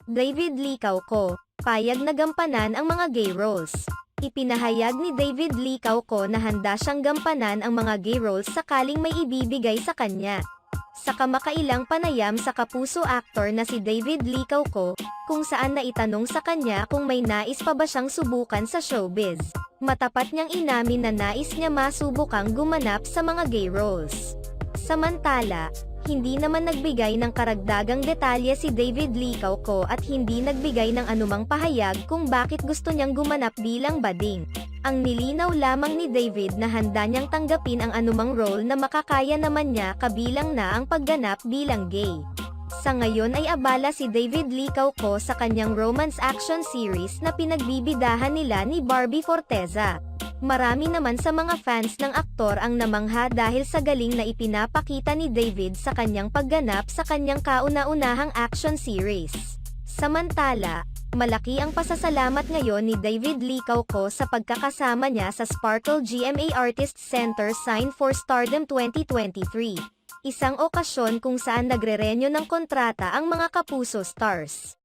David Lee Cauco, payag na gampanan ang mga gay roles. Ipinahayag ni David Lee Cauco na handa siyang gampanan ang mga gay roles sakaling may ibibigay sa kanya. Sa kamakailang panayam sa kapuso actor na si David Lee Cauco, kung saan naitanong sa kanya kung may nais pa ba siyang subukan sa showbiz, matapat niyang inamin na nais niya masubukang gumanap sa mga gay roles. Samantala, hindi naman nagbigay ng karagdagang detalye si David Lee Cauco at hindi nagbigay ng anumang pahayag kung bakit gusto niyang gumanap bilang bading. Ang nilinaw lamang ni David na handa niyang tanggapin ang anumang role na makakaya naman niya kabilang na ang pagganap bilang gay. Sa ngayon ay abala si David Lee Cauco sa kanyang romance action series na pinagbibidahan nila ni Barbie Forteza. Marami naman sa mga fans ng aktor ang namangha dahil sa galing na ipinapakita ni David sa kanyang pagganap sa kanyang kauna-unahang action series. Samantala, malaki ang pasasalamat ngayon ni David Lee Cauco sa pagkakasama niya sa Sparkle GMA Artists Center Sign for Stardom 2023. Isang okasyon kung saan nagre-renyo ng kontrata ang mga kapuso stars.